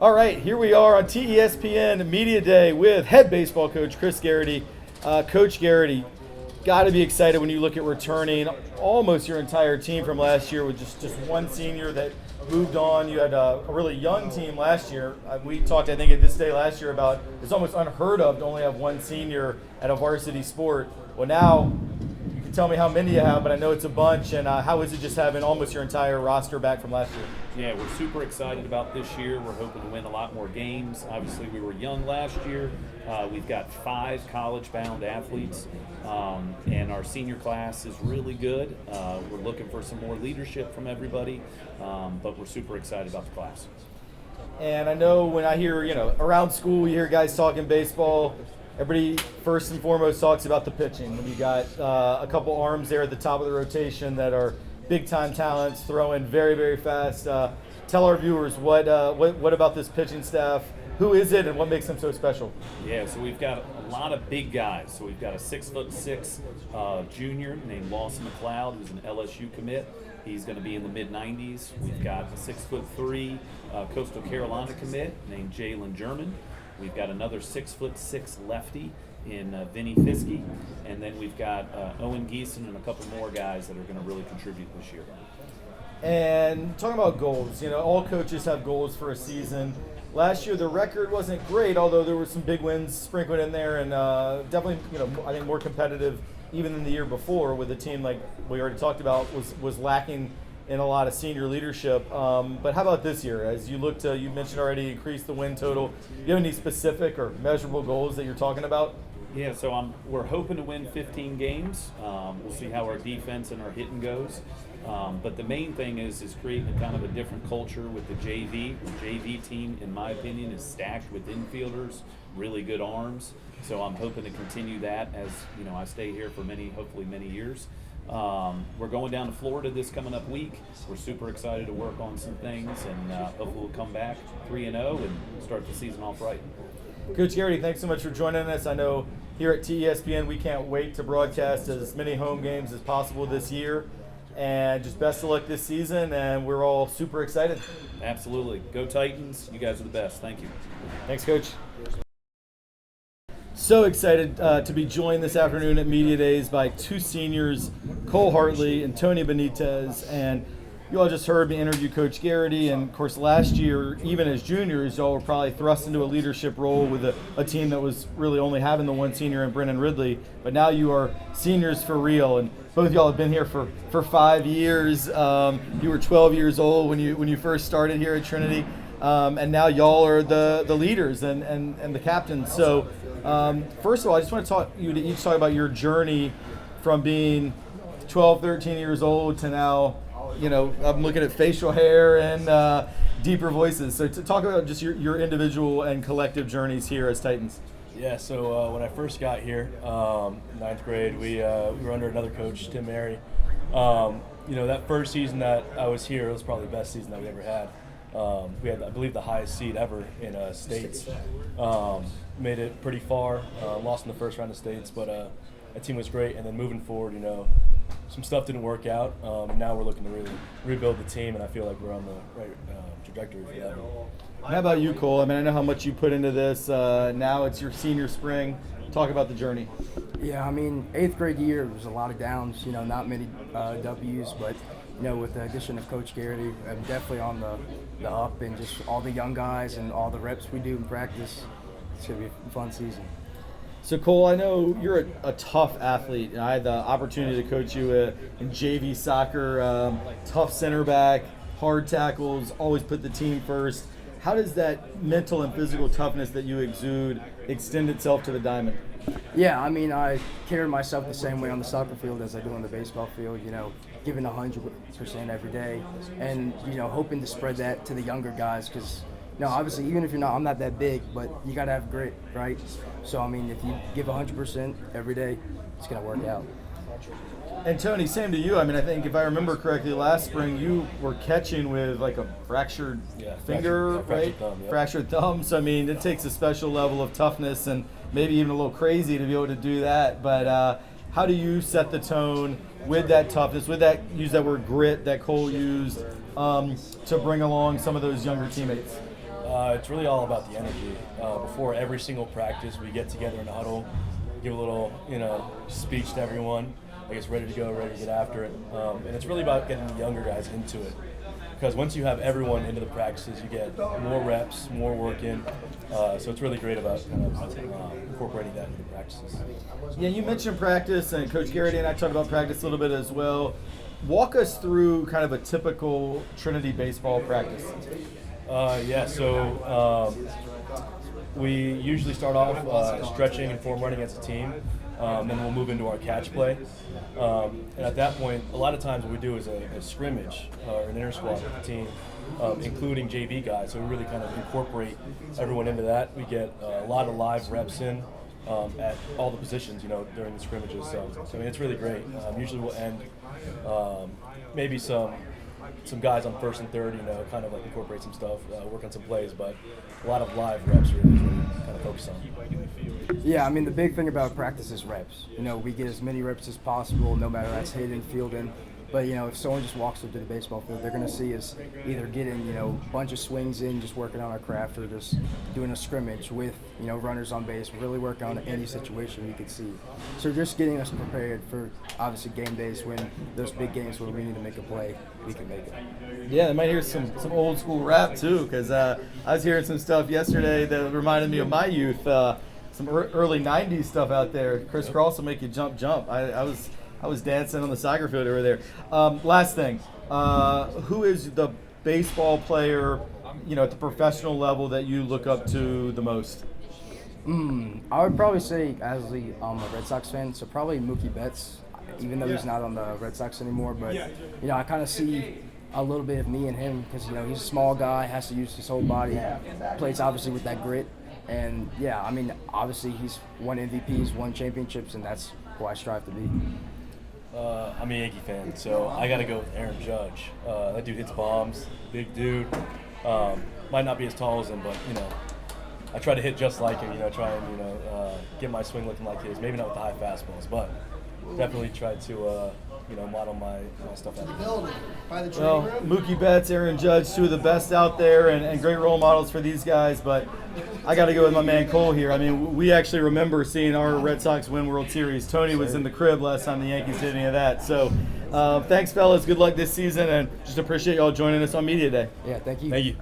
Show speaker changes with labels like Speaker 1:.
Speaker 1: All right, here we are on TESPN Media Day with head baseball coach Chris Garrity. Coach Garrity, got to be excited when you look at returning almost your entire team from last year with just one senior that moved on. You had a really young team last year. We talked, I think, at this day last year about it's almost unheard of to only have one senior at a varsity sport. Well, now you can tell me how many you have, but I know it's a bunch. And how is it just having almost your entire roster back from last year?
Speaker 2: Yeah, we're super excited about this year. We're hoping to win a lot more games. Obviously, we were young last year. We've got 5 college-bound athletes, and our senior class is really good. We're looking for some more leadership from everybody, but we're super excited about the class.
Speaker 1: And I know when I hear, around school, you hear guys talking baseball. Everybody first and foremost talks about the pitching. When you got a couple arms there at the top of the rotation that are big-time talents, throwing very, very fast. Tell our viewers what about this pitching staff? Who is it, and what makes them so special?
Speaker 2: Yeah, so we've got a lot of big guys. So we've got a 6'6" junior named Lawson McLeod, who's an LSU commit. He's going to be in the mid-90s. We've got a 6'3" Coastal Carolina commit named Jalen German. We've got another 6'6" lefty in Vinny Fiske, and then we've got Owen Geeson and a couple more guys that are going to really contribute this year.
Speaker 1: And talking about goals, all coaches have goals for a season. Last year the record wasn't great, although there were some big wins sprinkled in there, and definitely, I think more competitive even than the year before with a team like we already talked about was lacking in a lot of senior leadership. But how about this year? As you look to, you mentioned already, increase the win total. Do you have any specific or measurable goals that you're talking about?
Speaker 2: Yeah, so we're hoping to win 15 games. We'll see how our defense and our hitting goes. But the main thing is creating a kind of a different culture with the JV. The JV team, in my opinion, is stacked with infielders, really good arms. So I'm hoping to continue that as I stay here for hopefully many years. We're going down to Florida this coming up week. We're super excited to work on some things, and hopefully we'll come back 3-0 and start the season off right.
Speaker 1: Coach Garrity, thanks so much for joining us. I know here at TESPN we can't wait to broadcast as many home games as possible this year. And just best of luck this season, and we're all super excited.
Speaker 2: Absolutely. Go Titans. You guys are the best. Thank you.
Speaker 1: Thanks, Coach. So excited to be joined this afternoon at Media Days by 2 seniors, Cole Hartley and Tony Benitez. And you all just heard me interview Coach Garrity, and of course last year, even as juniors, y'all were probably thrust into a leadership role with a team that was really only having the one senior in Brennan Ridley. But now you are seniors for real, and both of y'all have been here for 5 years. You were 12 years old when you first started here at Trinity, and now y'all are the leaders and the captains. So first of all, I just want to each talk about your journey from being 12, 13 years old to now. I'm looking at facial hair and deeper voices. So to talk about just your individual and collective journeys here as Titans.
Speaker 3: Yeah, so when I first got here, 9th grade, we were under another coach, Tim Mary. That first season that I was here, it was probably the best season that we ever had. We had, I believe, the highest seed ever in states. Made it pretty far, lost in the first round of states, but that team was great. And then moving forward, some stuff didn't work out. And now we're looking to really rebuild the team, and I feel like we're on the right trajectory for that.
Speaker 1: How about you, Cole? I know how much you put into this. Now it's your senior spring. Talk about the journey.
Speaker 4: Yeah, 8th grade year was a lot of downs. Not many W's, but with the addition of Coach Garrity, I'm definitely on the up, and just all the young guys and all the reps we do in practice. It's gonna be a fun season.
Speaker 1: So Cole, I know you're a tough athlete. I had the opportunity to coach you in JV soccer, tough center back, hard tackles, always put the team first. How does that mental and physical toughness that you exude extend itself to the diamond?
Speaker 4: Yeah, I carry myself the same way on the soccer field as I do on the baseball field, giving 100% every day, and, hoping to spread that to the younger guys, because, obviously, even if I'm not that big, but you got to have grit, right? So, if you give 100% every day, it's going to work out.
Speaker 1: And Tony, same to you. I think if I remember correctly, last spring you were catching with like a fractured finger, right? Fractured thumb. So it takes a special level of toughness and maybe even a little crazy to be able to do that. But how do you set the tone with that toughness, use that word grit that Cole used, to bring along some of those younger teammates?
Speaker 3: It's really all about the energy. Before every single practice, we get together in a huddle, give a little, speech to everyone. I guess ready to go, ready to get after it. And it's really about getting the younger guys into it. Because once you have everyone into the practices, you get more reps, more work in. So it's really great about kind of incorporating that into the practices.
Speaker 1: Yeah, you mentioned practice, and Coach Garrity and I talked about practice a little bit as well. Walk us through kind of a typical Trinity baseball practice.
Speaker 3: So we usually start off stretching and form running as a team. Then we'll move into our catch play. And at that point, a lot of times what we do is a scrimmage or an inter squad with the team, including JV guys. So we really kind of incorporate everyone into that. We get a lot of live reps in at all the positions, during the scrimmages. So I mean, it's really great. Usually we'll end maybe some guys on first and third, kind of like incorporate some stuff, work on some plays, but a lot of live reps really kind of focus on.
Speaker 4: Yeah, I mean, the big thing about practice is reps. We get as many reps as possible, no matter that's hitting, fielding. But, if someone just walks up to the baseball field, they're going to see us either getting, a bunch of swings in, just working on our craft, or just doing a scrimmage with, runners on base, really working on any situation we could see. So just getting us prepared for, obviously, game days when those big games where we need to make a play, we can make it.
Speaker 1: Yeah, I might hear some old school rap, too, because I was hearing some stuff yesterday that reminded me of my youth, some early 90s stuff out there. Chris Cross will make you jump. I was dancing on the soccer field over there. Last thing, who is the baseball player, at the professional level that you look up to the most?
Speaker 4: I would probably say, as a Red Sox fan, so probably Mookie Betts, even though he's not on the Red Sox anymore. But, I kind of see a little bit of me in him because, he's a small guy, has to use his whole body, plays obviously with that grit. And, obviously he's won MVPs, won championships, and that's who I strive to be.
Speaker 3: I'm a Yankee fan, so I got to go with Aaron Judge. That dude hits bombs, big dude. Might not be as tall as him, but I try to hit just like him. Try and get my swing looking like his. Maybe not with the high fastballs, but definitely try to model my stuff after him.
Speaker 1: Well, Mookie Betts, Aaron Judge, two of the best out there, and great role models for these guys. But I got to go with my man Cole here. I mean, we actually remember seeing our Red Sox win World Series. Tony was in the crib last time the Yankees did any of that. So thanks, fellas. Good luck this season, and just appreciate y'all joining us on Media Day.
Speaker 4: Yeah, thank you.
Speaker 3: Thank you.